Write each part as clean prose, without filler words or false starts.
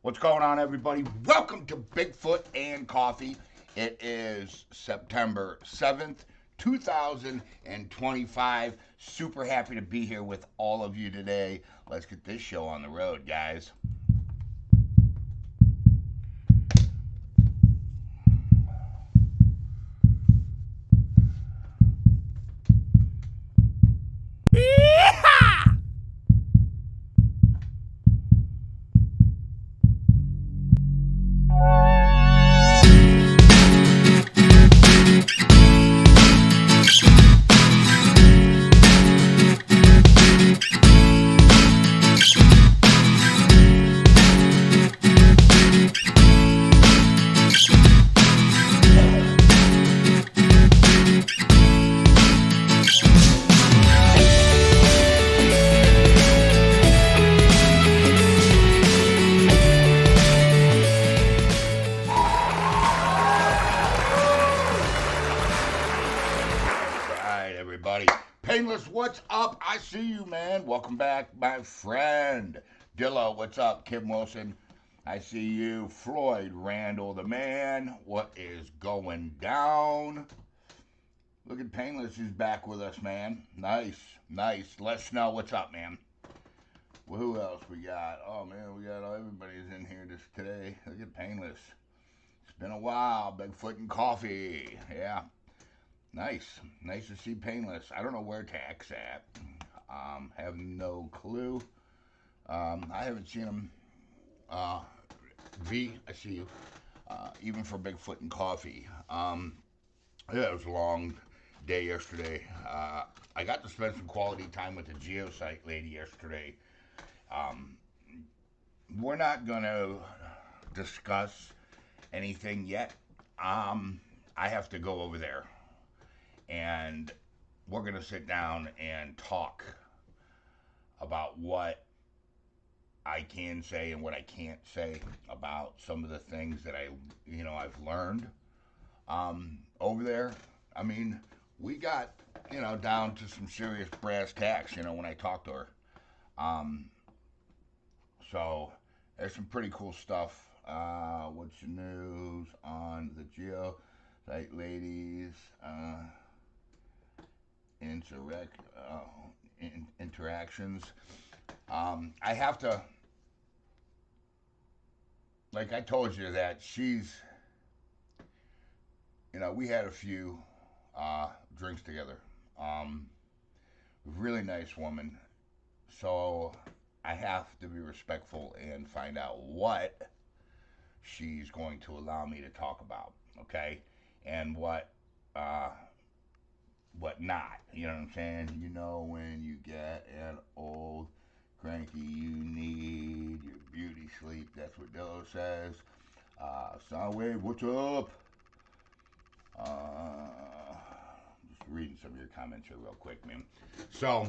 What's going on, everybody? Welcome to Bigfoot and Coffee. It is September 7th, 2025. Super happy to be here with all of you today. Let's get this show on the road, guys. Painless, what's up? I see you, man. Welcome back, my friend. Dillo, what's up? Kim Wilson, I see you. Floyd Randall, the man. What is going down? Look at Painless is back with us, man. Nice. Let us know what's up, man. Well, who else we got? Oh, man, we got everybody's in here today. Look at Painless. It's been a while. Bigfoot and Coffee. Yeah. Nice to see Painless. I don't know where Tack's at. Have no clue. I haven't seen him. V, I see you. Even for Bigfoot and Coffee. Yeah, it was a long day yesterday. I got to spend some quality time with the geosite lady yesterday. We're not going to discuss anything yet. I have to go over there. And we're going to sit down and talk about what I can say and what I can't say about some of the things that I've learned over there. I mean, we got, down to some serious brass tacks, when I talked to her. So there's some pretty cool stuff. What's the news on the geo site ladies? Interactions. I have to, like I told you, that she's, we had a few drinks together. Really nice woman. So I have to be respectful and find out what she's going to allow me to talk about, okay? And what not. You know what I'm saying? When you get an old cranky, you need your beauty sleep. That's what Dillo says. Soundwave, what's up? Just reading some of your comments here real quick, man. So,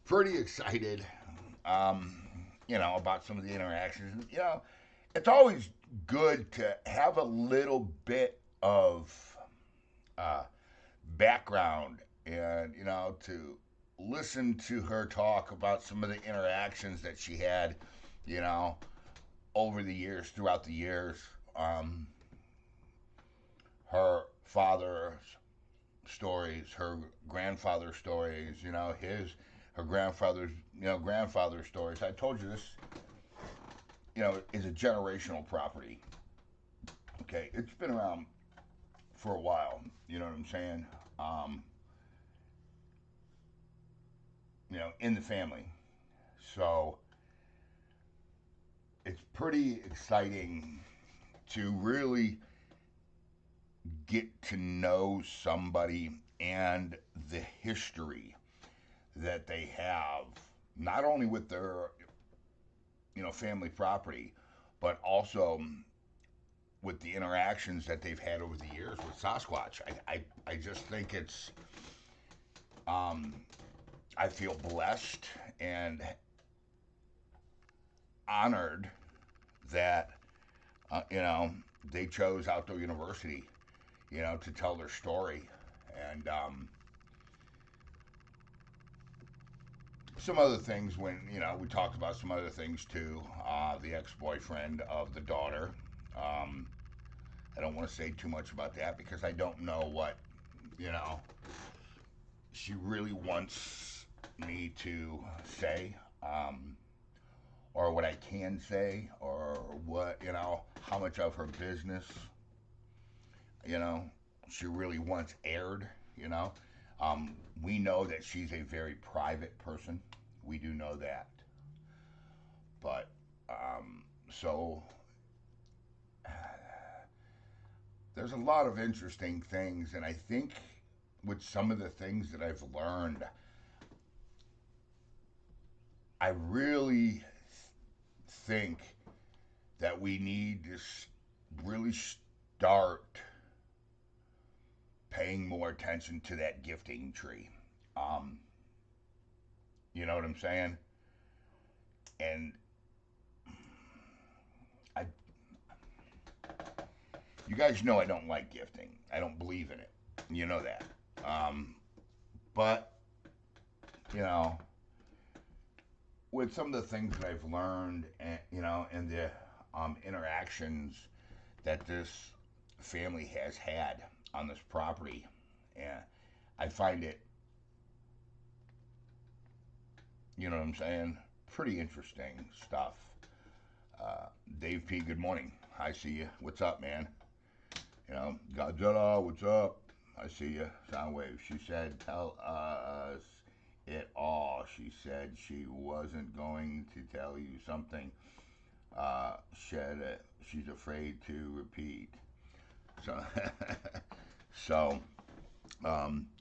pretty excited, about some of the interactions. It's always good to have a little bit of background and to listen to her talk about some of the interactions that she had over the years, throughout the years. Her father's stories, her grandfather's stories, her grandfather's stories. I told you this is a generational property. Okay, it's been around for a while, you know what I'm saying? In the family. So it's pretty exciting to really get to know somebody and the history that they have, not only with their, family property, but also with the interactions that they've had over the years with Sasquatch. I just think it's, I feel blessed and honored that, they chose Outdoor University, to tell their story. And some other things when, we talked about some other things too. The ex-boyfriend of the daughter. Um, I don't want to say too much about that because I don't know what, you know, she really wants me to say, or what I can say, or what, how much of her business, you know, she really wants aired, you know. We know that she's a very private person. We do know that. But, so there's a lot of interesting things, and I think with some of the things that I've learned, I really think that we need to really start paying more attention to that gifting tree. Um, you know what I'm saying? And I, you guys know I don't like gifting. I don't believe in it. You know that. Um, but you know, with some of the things that I've learned, and and the interactions that this family has had on this property, and I find it, you know what I'm saying, pretty interesting stuff. Uh, Dave P, good morning. I see you. What's up, man? Godzilla, what's up? I see you. Soundwave. She said, tell us it all. She said she wasn't going to tell you something. She's afraid to repeat. So, so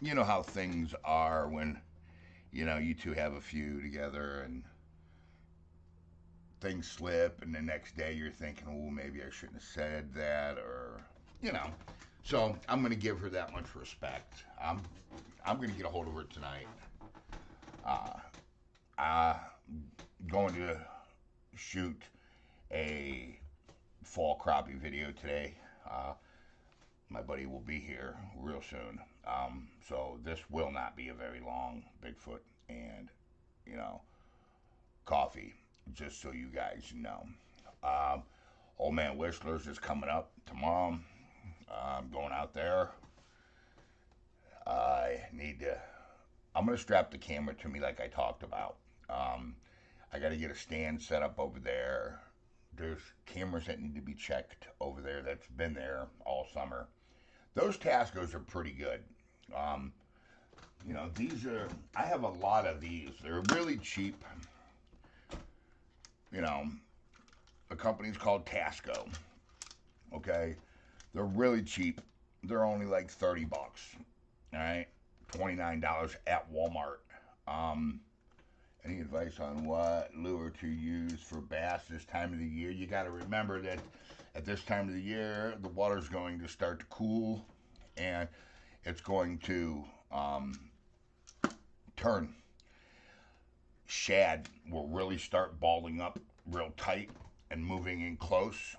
you know how things are when, you two have a few together and things slip, and the next day you're thinking, oh, maybe I shouldn't have said that, or, you know. So I'm going to give her that much respect. I'm going to get a hold of her tonight. I'm going to shoot a fall crappie video today. My buddy will be here real soon. So this will not be a very long Bigfoot and, coffee, just so you guys know. Um, Old Man Whistler's is coming up tomorrow. I'm going out there. I need to. I'm gonna strap the camera to me like I talked about. I got to get a stand set up over there. There's cameras that need to be checked over there. That's been there all summer. Those Tascos are pretty good. Um, these are. I have a lot of these. They're really cheap. You know, the company's called Tasco. Okay, they're really cheap. They're only like $30. All right, $29 at Walmart. Any advice on what lure to use for bass this time of the year? You got to remember that at this time of the year, the water's going to start to cool, and it's going to turn. Shad will really start balling up real tight and moving in close.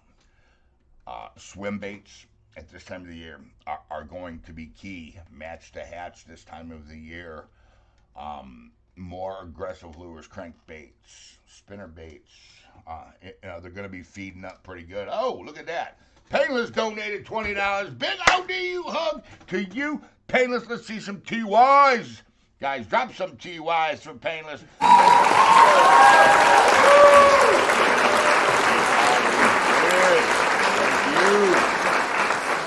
Swim baits at this time of the year are going to be key. Match to hatch this time of the year. More aggressive lures, crankbaits, spinner baits. They're going to be feeding up pretty good. Oh, look at that. Painless donated $20. Big ODU hug to you, Painless. Let's see some TYs. Guys, drop some TYs for Painless.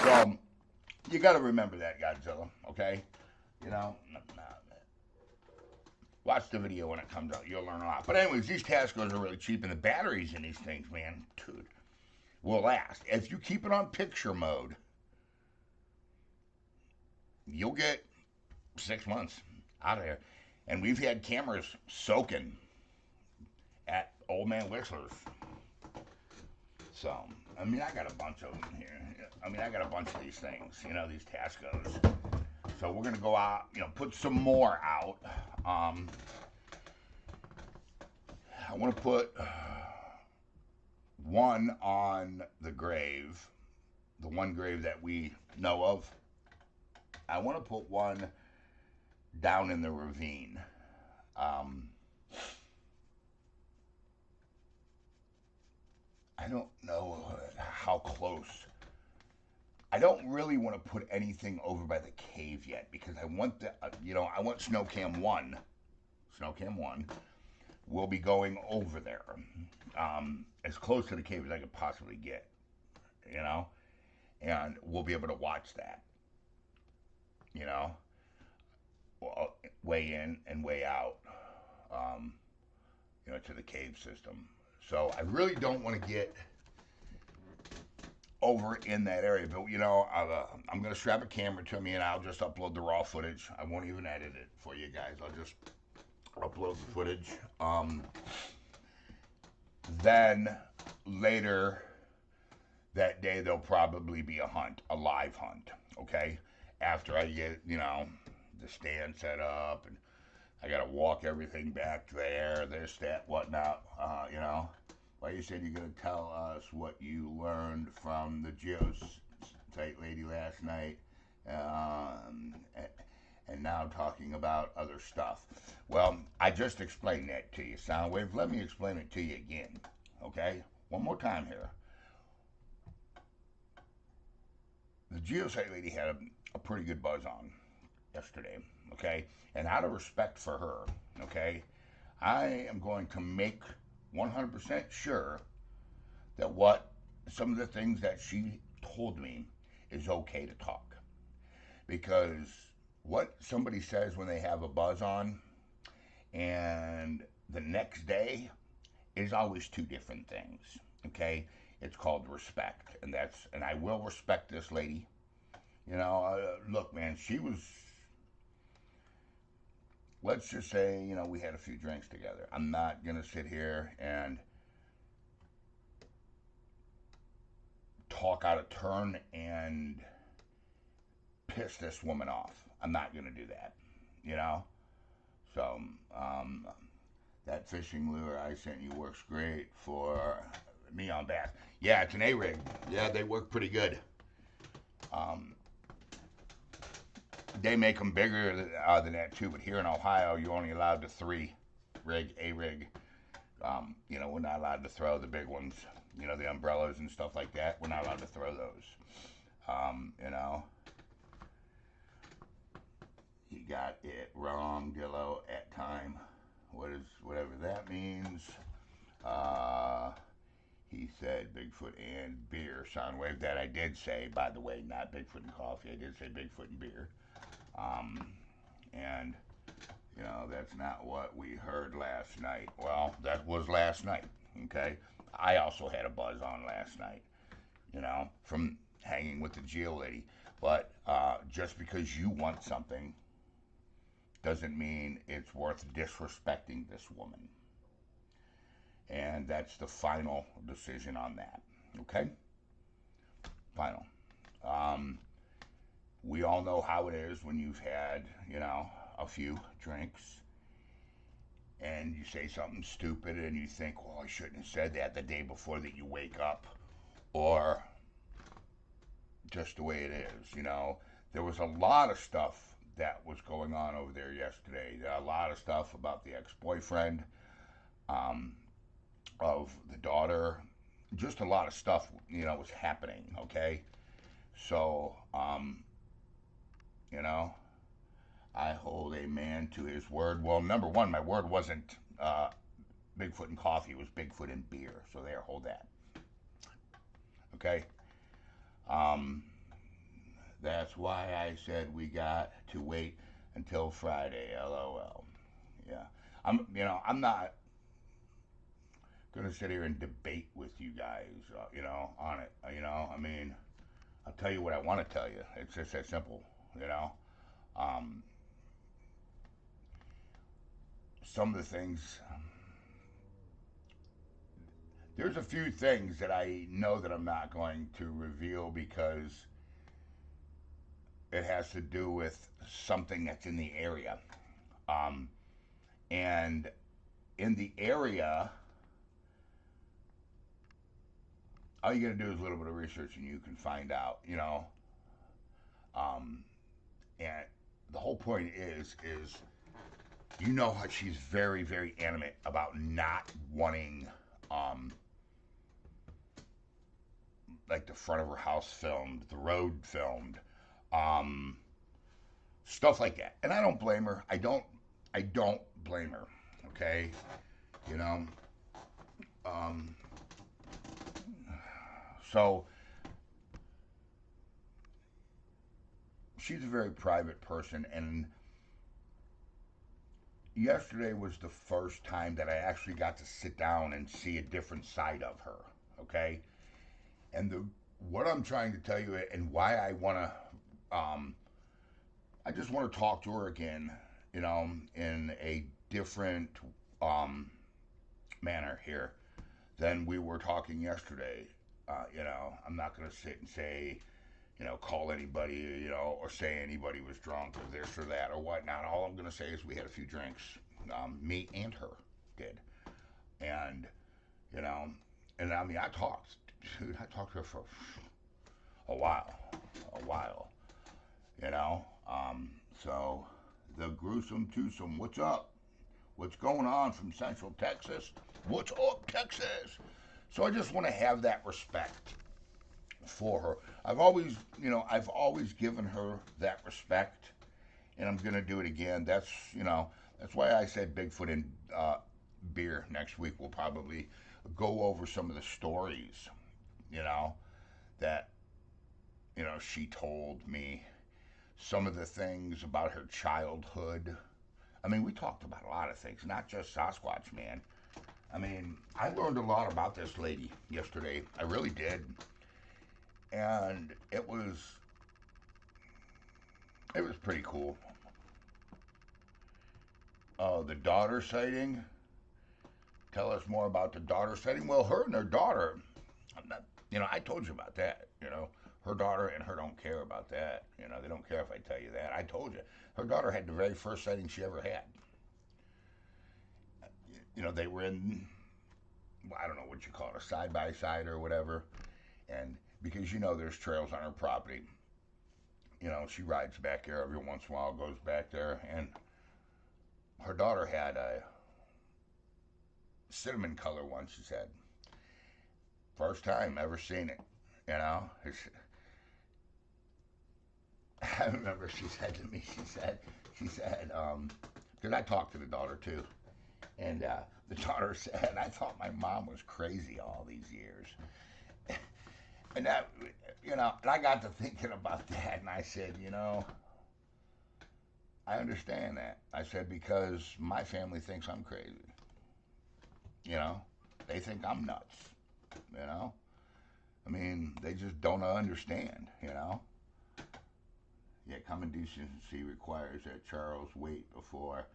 So, you got to remember that, Godzilla, okay? Watch the video when it comes out. You'll learn a lot. But anyways, these Tascos are really cheap, and the batteries in these things, man, dude, will last. If you keep it on picture mode, you'll get 6 months out of there. And we've had cameras soaking at Old Man Whistler's. So, I got a bunch of them here. I got a bunch of these things, these Tascos. So we're going to go out, put some more out. I want to put one on the grave, the one grave that we know of. I want to put one down in the ravine. I don't know how close. I don't really want to put anything over by the cave yet because I want I want Snow Cam 1. Snow Cam 1 will be going over there as close to the cave as I could possibly get, you know? And we'll be able to watch that, you know? Way in and way out, um, to the cave system. So I really don't want to get over in that area, but I'm gonna strap a camera to me and I'll just upload the raw footage. I won't even edit it for you guys. I'll just upload the footage. Then later that day there'll probably be a live hunt. Okay, after I get the stand set up and I gotta walk everything back there, this, that, whatnot. Well, you said you're gonna tell us what you learned from the geosite lady last night, and now talking about other stuff. Well, I just explained that to you, Soundwave. Let me explain it to you again, okay? One more time here. The geosite lady had a pretty good buzz on yesterday, okay? And out of respect for her, okay, I am going to make 100% sure that some of the things that she told me is okay to talk. Because what somebody says when they have a buzz on and the next day is always two different things, okay? It's called respect, and I will respect this lady. Look, man, she was, let's just say, we had a few drinks together. I'm not going to sit here and talk out of turn and piss this woman off. I'm not going to do that, So, that fishing lure I sent you works great for me on bass. Yeah, it's an A-rig. Yeah, they work pretty good. They make them bigger than that too, but here in Ohio, you're only allowed to 3 A-rig. We're not allowed to throw the big ones, the umbrellas and stuff like that. We're not allowed to throw those. You got it wrong, Dillo, at time. Whatever that means. He said Bigfoot and beer, Soundwave. That I did say, by the way, not Bigfoot and coffee. I did say Bigfoot and beer. And, that's not what we heard last night. Well, that was last night, okay? I also had a buzz on last night, from hanging with the geo lady. But just because you want something doesn't mean it's worth disrespecting this woman. And that's the final decision on that, okay? Final. We all know how it is when you've had, a few drinks and you say something stupid and you think, well, I shouldn't have said that the day before that you wake up, or just the way it is, There was a lot of stuff that was going on over there yesterday. A lot of stuff about the ex-boyfriend, of the daughter. Just a lot of stuff, was happening, okay? So, I hold a man to his word. Well, number one, my word wasn't Bigfoot and coffee. It was Bigfoot and beer. So there, hold that. Okay? That's why I said we got to wait until Friday. LOL. Yeah. I'm not going to sit here and debate with you guys, on it. I'll tell you what I want to tell you. It's just that simple, Some of the things, there's a few things that I know that I'm not going to reveal because it has to do with something that's in the area. And in the area, all you got to do is a little bit of research and you can find out, and the whole point is how she's very, very animate about not wanting like the front of her house filmed, the road filmed, um, stuff like that. And I don't blame her. I don't blame her. Okay, you know. Um, so she's a very private person, and yesterday was the first time that I actually got to sit down and see a different side of her. Okay, and the what I'm trying to tell you and why I want to, I just want to talk to her again, in a different um, manner here than we were talking yesterday. I'm not going to sit and say, call anybody, or say anybody was drunk or this or that or whatnot. All I'm going to say is we had a few drinks. Me and her did. And, you know, and I mean, I talked. Dude, I talked to her for a while. A while. You know? So, the gruesome twosome, what's up? What's going on from Central Texas? What's up, Texas? So I just want to have that respect for her. I've always given her that respect, and I'm gonna do it again. That's why I said Bigfoot and beer next week. We'll probably go over some of the stories, you know, that she told me, some of the things about her childhood. I mean, we talked about a lot of things, not just Sasquatch, man. I mean, I learned a lot about this lady yesterday. I really did. And it was pretty cool. Oh, the daughter sighting. Tell us more about the daughter sighting. Well, her and her daughter, I'm not, I told you about that. Her daughter and her don't care about that. They don't care if I tell you that. I told you. Her daughter had the very first sighting she ever had. They were in, well, I don't know what you call it, a side by side or whatever. And because there's trails on her property, she rides back there every once in a while, goes back there, and her daughter had a cinnamon color one, she said. First time ever seen it, you know. I remember she said to me, because I talked to the daughter too, and the daughter said, I thought my mom was crazy all these years. And that, and I got to thinking about that, and I said, I understand that. I said, because my family thinks I'm crazy. They think I'm nuts, you know? I mean, they just don't understand. Yeah, common decency requires that Charles wait before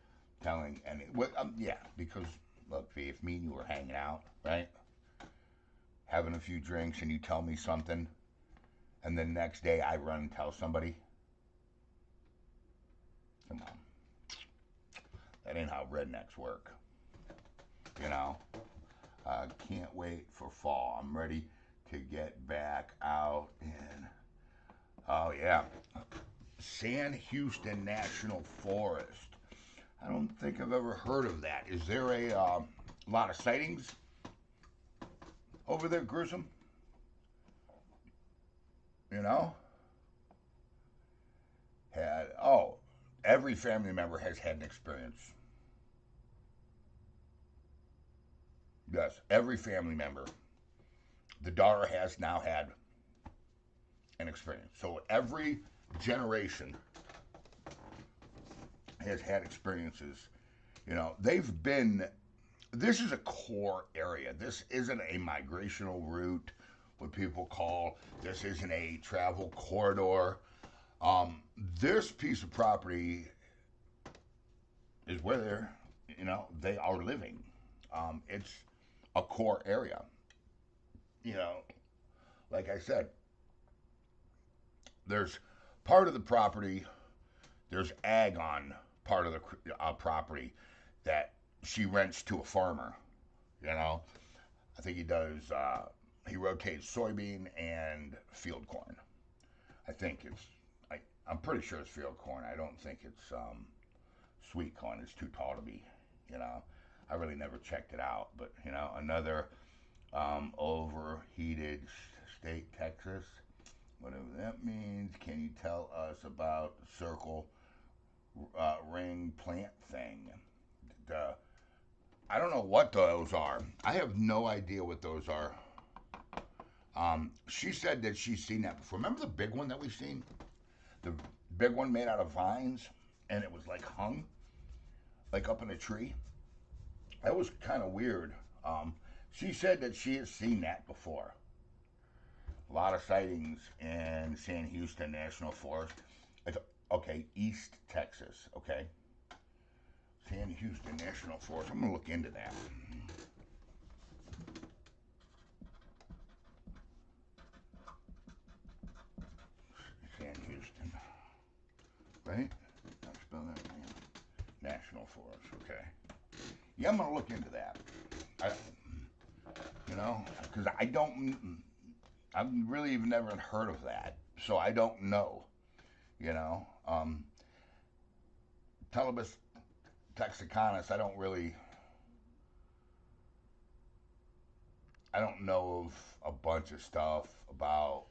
telling any. Well, yeah, because, look, V, if me and you were hanging out, right? Having a few drinks and you tell me something, and then next day I run and tell somebody, come on. That ain't how rednecks work, you know? Can't wait for fall. I'm ready to get back out in. Oh, yeah. San Houston National Forest. I don't think I've ever heard of that. Is there a lot of sightings over there, Gruesome? You know? Every family member has had an experience. Yes, every family member. The daughter has now had an experience. So every generation has had experiences. They've been. This is a core area. This isn't a migrational route, what people call. This isn't a travel corridor. This piece of property is where they are living. It's a core area. You know, like I said, there's part of the property. There's ag on part of the property that she rents to a farmer. You know, I think he does. He rotates soybean and field corn. I think it's. I'm pretty sure it's field corn. I don't think it's sweet corn. It's too tall to be. You know, I really never checked it out. But another overheated State, Texas. Whatever that means. Can you tell us about circle ring plant thing? The, I don't know what those are. I have no idea what those are. She said that she's seen that before. Remember the big one that we've seen? The big one made out of vines, and it was like hung, like up in a tree. That was kind of weird. She said that she has seen that before. A lot of sightings in San Houston National Forest. It's, okay, East Texas. Okay, San Houston National Forest. I'm gonna look into that. San Houston, right? I'll spell that name. National Forest. Okay. Yeah, I'm gonna look into that. I, because I don't. I've really even never heard of that, so I don't know. You know, Telebus Texicanus. I don't know of a bunch of stuff about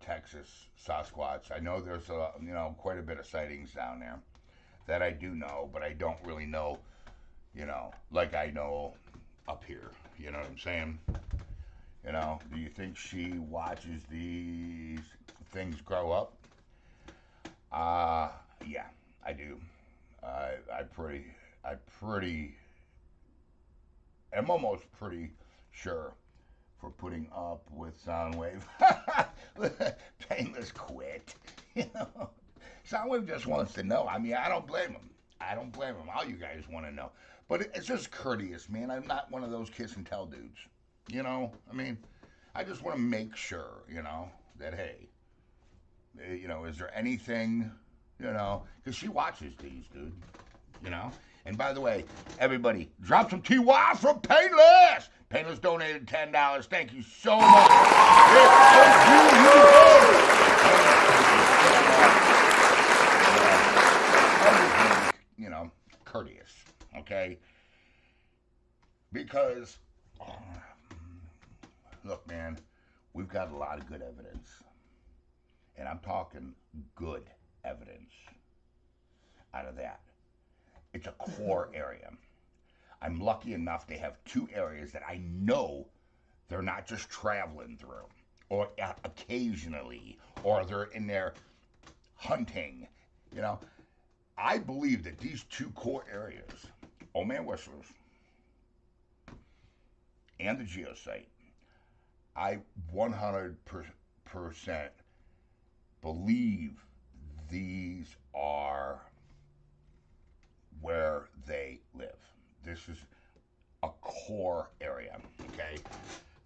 Texas Sasquatch. I know there's quite a bit of sightings down there that I do know, but I don't really know, like I know up here. You know what I'm saying? Do you think she watches these things grow up? Yeah, I do. I'm almost pretty sure for putting up with Soundwave. Painless quit. Soundwave just wants to know. I mean, I don't blame him. All you guys want to know. But it's just courteous, man. I'm not one of those kiss and tell dudes. I mean, I just want to make sure, that, hey, is there anything, because she watches these, dude, And by the way, everybody, drop some TY from Painless. Painless donated $10. Thank you so much. Courteous, okay? Because, look, man, we've got a lot of good evidence. And I'm talking good evidence out of that. It's a core area. I'm lucky enough to have two areas that I know they're not just traveling through, or occasionally, or they're in there hunting. I believe that these two core areas, Old Man Whistlers and the geosite, I 100% believe these are where they live. This is a core area, okay?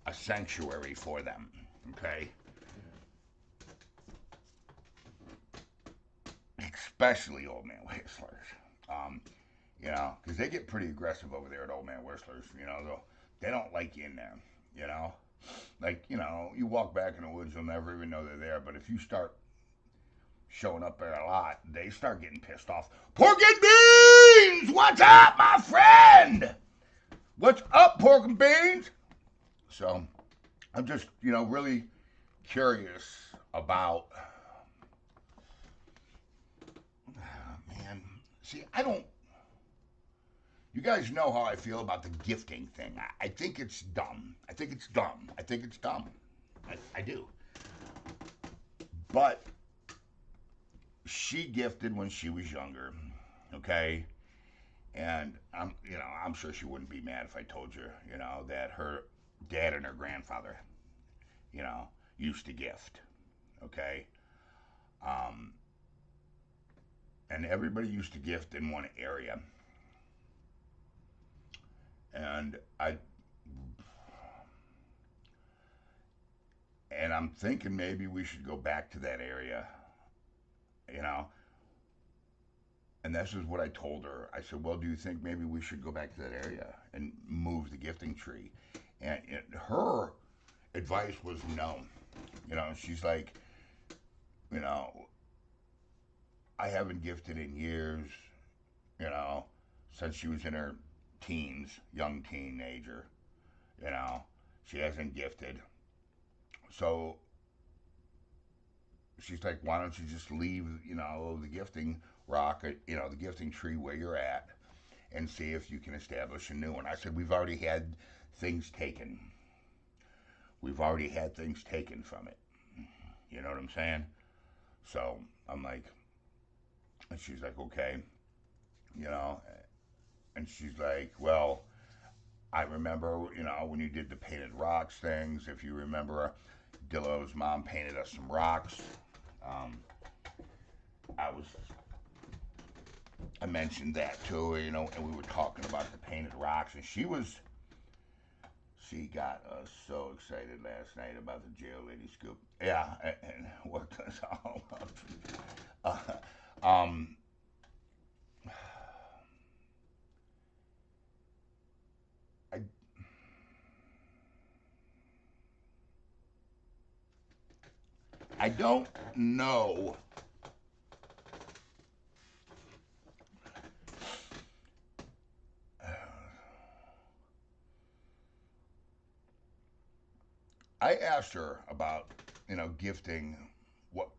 A sanctuary for them, okay? Especially Old Man Whistlers. Because they get pretty aggressive over there at Old Man Whistlers. They don't like you in there, Like, you walk back in the woods, you'll never even know they're there. But if you start showing up there a lot, they start getting pissed off. Pork and Beans! What's up, my friend? What's up, Pork and Beans? So, I'm just, really curious about... man, see, you guys know how I feel about the gifting thing. I think it's dumb. I do. But she gifted when she was younger, okay? And I'm sure she wouldn't be mad if I told you, that her dad and her grandfather, used to gift, okay? And everybody used to gift in one area. And I'm thinking maybe we should go back to that area, And this is what I told her. I said, well, do you think maybe we should go back to that area and move the gifting tree? And her advice was no. She's like, I haven't gifted in years, since she was in her teens, young teenager, She hasn't gifted. So she's like, why don't you just leave, the gifting rock, the gifting tree where you're at and see if you can establish a new one. I said, we've already had things taken. We've already had things taken from it. You know what I'm saying? So I'm like, and she's like, okay, you know, and she's like, well, I remember, when you did the painted rocks things, if you remember, Dillo's mom painted us some rocks. Um, I was, I mentioned that to her, and we were talking about the painted rocks, and she got us so excited last night about the jail lady scoop. Yeah, and worked us all up. Um, I, I don't know. I asked her about, gifting, what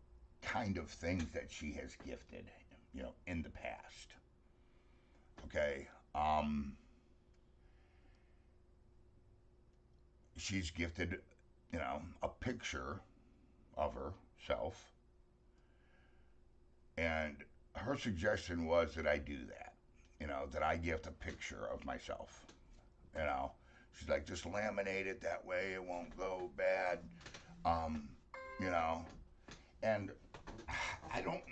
kind of things that she has gifted, in the past. Okay. She's gifted, a picture of herself, and her suggestion was that I do that, that I gift a picture of myself, you know. She's like, just laminate it that way, it won't go bad, um, you know. And I don't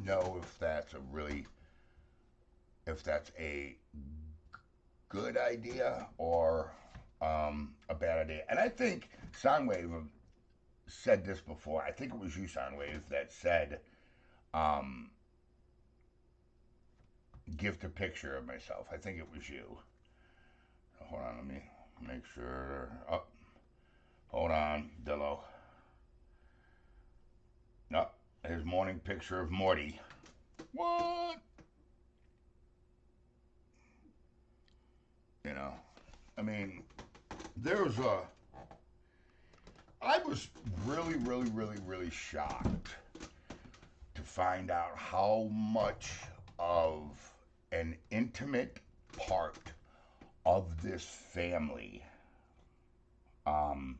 know if that's a good idea or a bad idea. And I think Soundwave said this before. I think it was you, Soundwave, that said, um, gift a picture of myself. I think it was you. Hold on, let me make sure. Oh, hold on, Dillo. No, his morning picture of Morty. What? You know, I mean, there's a. I was really, really, really, really shocked to find out how much of an intimate part of this family, um,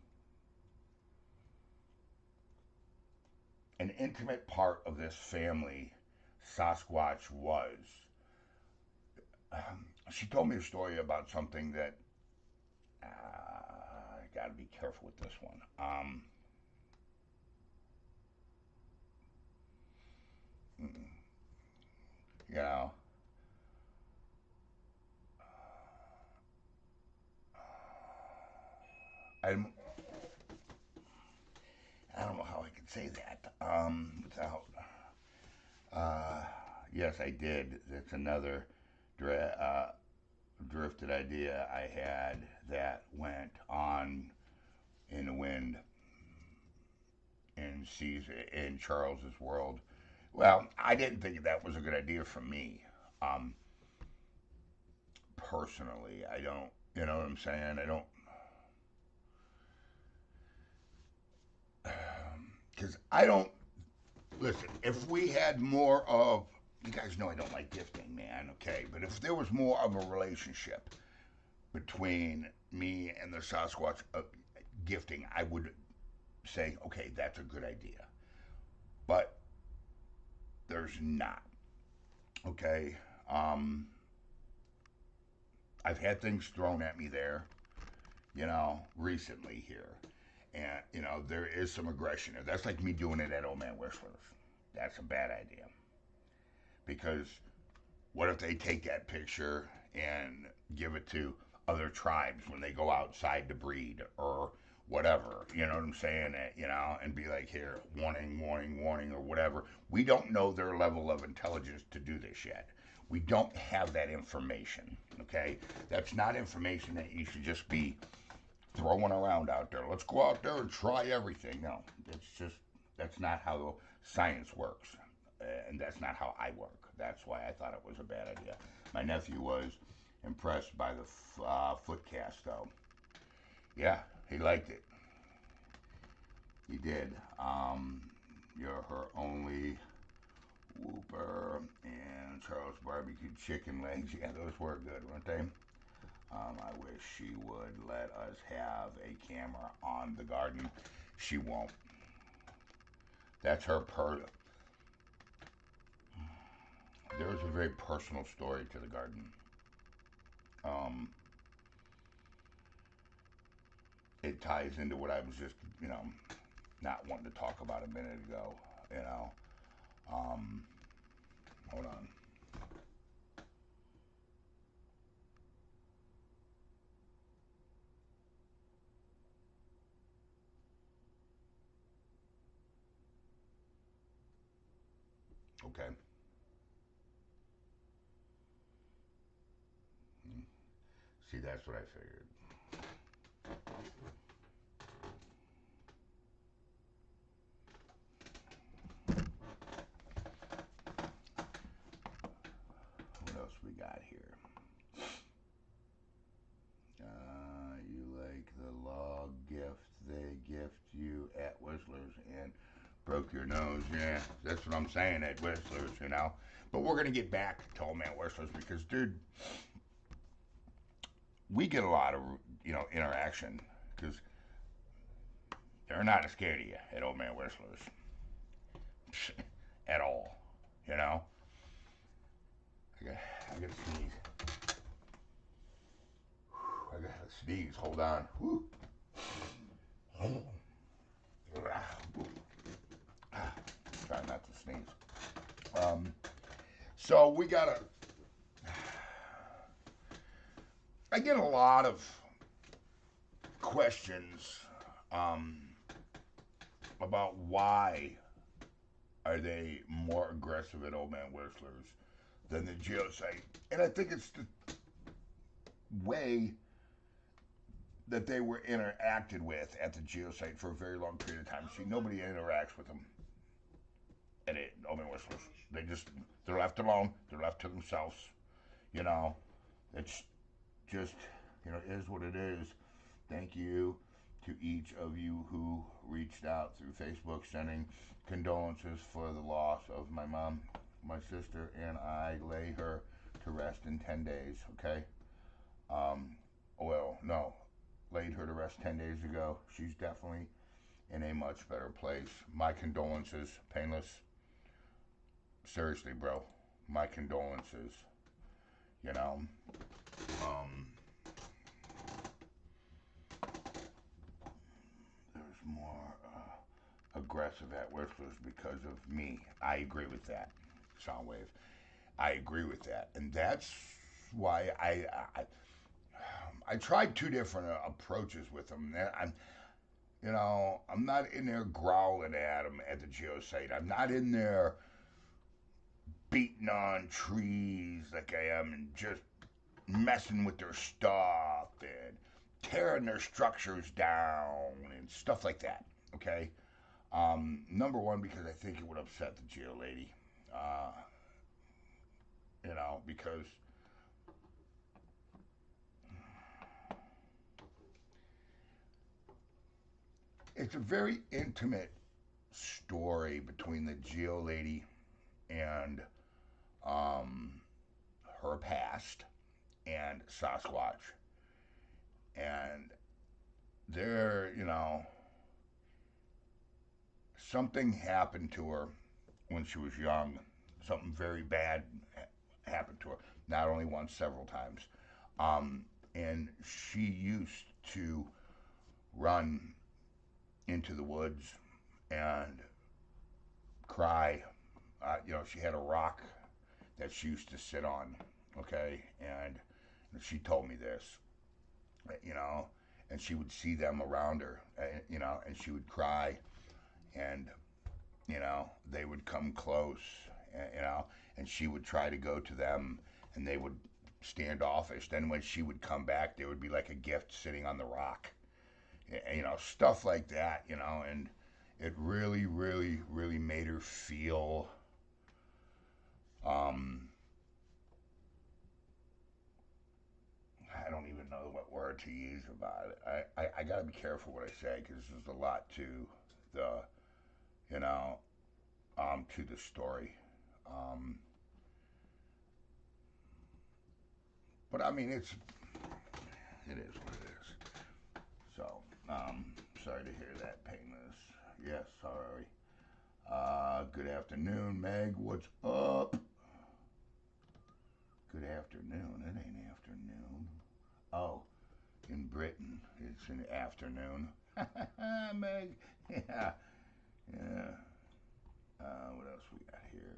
an intimate part of this family, Sasquatch was. She told me a story about something that I got to be careful with this one. You know, I I don't know how I can say that without. Uh, yes, I did. That's another drifted idea I had that went on in the wind in Charles's world. Well, I didn't think that was a good idea for me. Um, Personally, I don't. You know what I'm saying? I don't. Because I don't. Listen, if we had more of. You guys know I don't like gifting, man, okay? But if there was more of a relationship between me and the Sasquatch gifting, I would say, okay, that's a good idea. But there's not, okay? Um, I've had things thrown at me there, recently here. And, there is some aggression there. That's like me doing it at Old Man Whistler's. That's a bad idea. Because what if they take that picture and give it to other tribes when they go outside to breed or whatever? You know what I'm saying? And be like, here, warning, warning, warning, or whatever. We don't know their level of intelligence to do this yet. We don't have that information, okay? That's not information that you should just be throwing around out there. Let's go out there and try everything. No, that's not how science works. And that's not how I work. That's why I thought it was a bad idea. My nephew was impressed by the footcast, though. Yeah, he liked it. He did. You're her only whooper and Charles barbecue chicken legs. Yeah, those were good, weren't they? I wish she would let us have a camera on the garden. She won't. That's her There's a very personal story to the garden. Um, it ties into what I was just, not wanting to talk about a minute ago. You know, um, hold on. Okay. See, that's what I figured. What else we got here? You like the log gift they gift you at Whistler's and broke your nose. Yeah, that's what I'm saying at Whistler's. But we're going to get back to Old Man Whistler's because, dude, we get a lot of, interaction because they're not scared of you at Old Man Whistler's at all, you know? I got to sneeze. I got to sneeze. Hold on. Whew. Try not to sneeze. So we got to. I get a lot of questions about why are they more aggressive at Old Man Whistler's than the geosite, and I think it's the way that they were interacted with at the geosite for a very long period of time. See, nobody interacts with them at it, Old Man Whistler's. They're left alone. They're left to themselves. You know, it's just, it is what it is. Thank you to each of you who reached out through Facebook sending condolences for the loss of my mom, my sister, and I lay her to rest in 10 days, okay? Well, no, laid her to rest 10 days ago. She's definitely in a much better place. My condolences, Painless. Seriously, bro, my condolences, you know? Um, there's more aggressive at Whistler's because of me. I agree with that, Soundwave. I agree with that, and that's why I tried two different approaches with them. I'm not in there growling at them at the geosite. I'm not in there beating on trees like I am and just messing with their stuff and tearing their structures down and stuff like that. Okay. Number one, because I think it would upset the geo lady. Uh, because it's a very intimate story between the geo lady and um, her past and Sasquatch. And there, something happened to her when she was young. Something very bad happened to her. Not only once, several times. And she used to run into the woods and cry. She had a rock that she used to sit on, okay? And she told me this, you know, and she would see them around her, and she would cry, and, they would come close, and she would try to go to them, and they would standoffish. Then when she would come back, there would be like a gift sitting on the rock, stuff like that, and it really, really, really made her feel, I don't even know what word word to use about it. I got to be careful what I say because there's a lot to the, you know, to the story. Um, but I mean, it is what it is. So, sorry to hear that, Painless. Yes, sorry. Good afternoon, Meg. What's up? Good afternoon. It ain't afternoon. Oh, in Britain, it's an afternoon. Meg. Yeah. Yeah. What else we got here?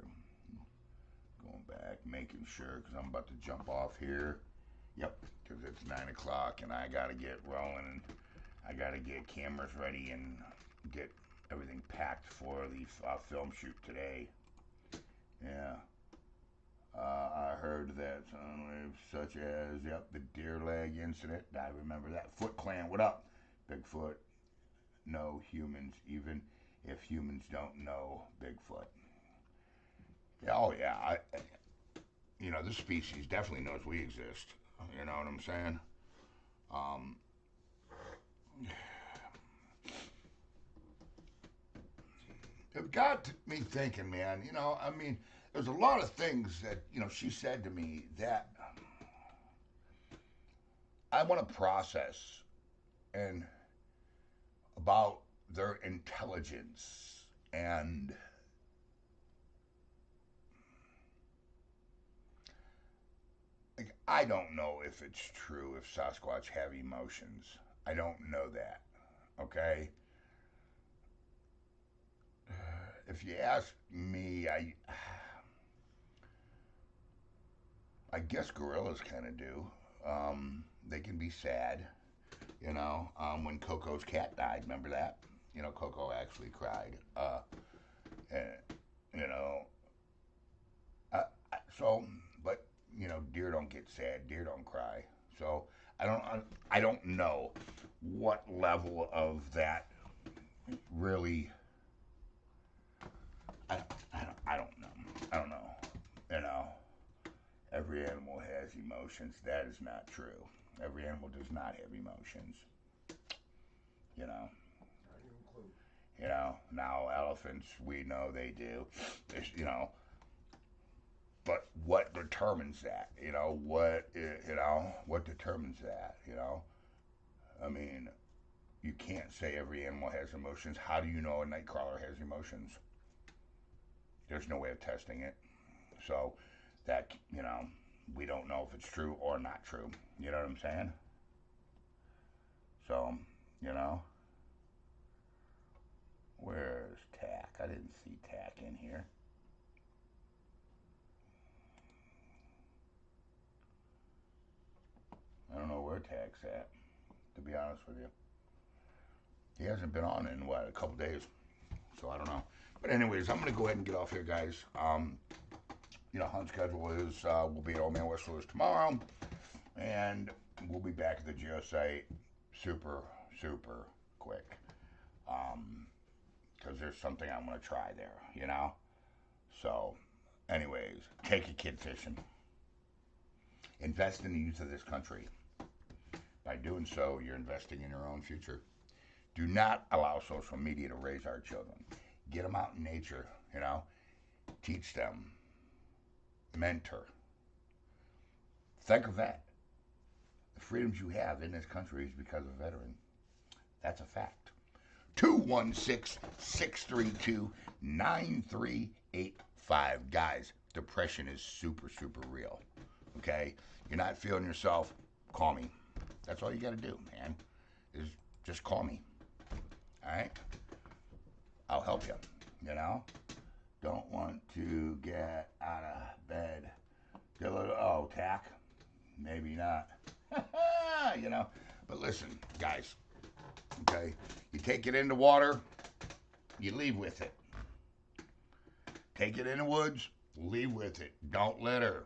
Going back, making sure, because I'm about to jump off here. Yep, because it's 9 o'clock and I got to get rolling and I got to get cameras ready and get everything packed for the film shoot today. Yeah. I heard that such as, yep, the deer leg incident. I remember that. Foot Clan, what up? Bigfoot, no humans, even if humans don't know Bigfoot. Yeah, oh, yeah. This species definitely knows we exist. You know what I'm saying? Um, it got me thinking, man. I mean, there's a lot of things that, she said to me that I want to process and about their intelligence and like, I don't know if it's true if Sasquatch have emotions. I don't know that. Okay? If you ask me, I guess gorillas kind of do. They can be sad, when Coco's cat died. Remember that? Coco actually cried. And, you know, so, but deer don't get sad. Deer don't cry. So I don't know what level of that really. I don't know. I don't know. You know, every animal has emotions. That is not true. Every animal does not have emotions. You know. Now elephants, we know they do. But what determines that? What determines that? I mean, you can't say every animal has emotions. How do you know a nightcrawler has emotions? There's no way of testing it. So that, we don't know if it's true or not true. You know what I'm saying? So, you know, where's Tack? I didn't see Tack in here. I don't know where Tack's at, to be honest with you. He hasn't been on in, a couple days. So I don't know. But anyways, I'm going to go ahead and get off here, guys. Hunt schedule is, we'll be at Old Man West Louis tomorrow. And we'll be back at the geosite super, super quick. Because there's something I'm going to try there, So, anyways, take a kid fishing. Invest in the youth of this country. By doing so, you're investing in your own future. Do not allow social media to raise our children. Get them out in nature, Teach them. Mentor. Think of that. The freedoms you have in this country is because of a veteran. That's a fact. 216-632-9385. Guys, depression is super, super real. Okay? You're not feeling yourself, call me. That's all you got to do, man. Is just call me. All right? I'll help you, Don't want to get out of bed. Get a little, Tack. Maybe not. But listen, guys, okay? You take it in the water, you leave with it. Take it in the woods, leave with it. Don't litter.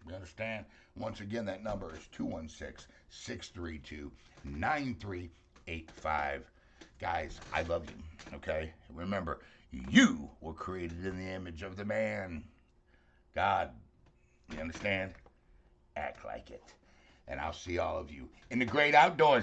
You understand? Once again, that number is 216-632-9385. Guys, I love you, okay? Remember, you were created in the image of the man. God, you understand? Act like it. and I'll see all of you in the great outdoors.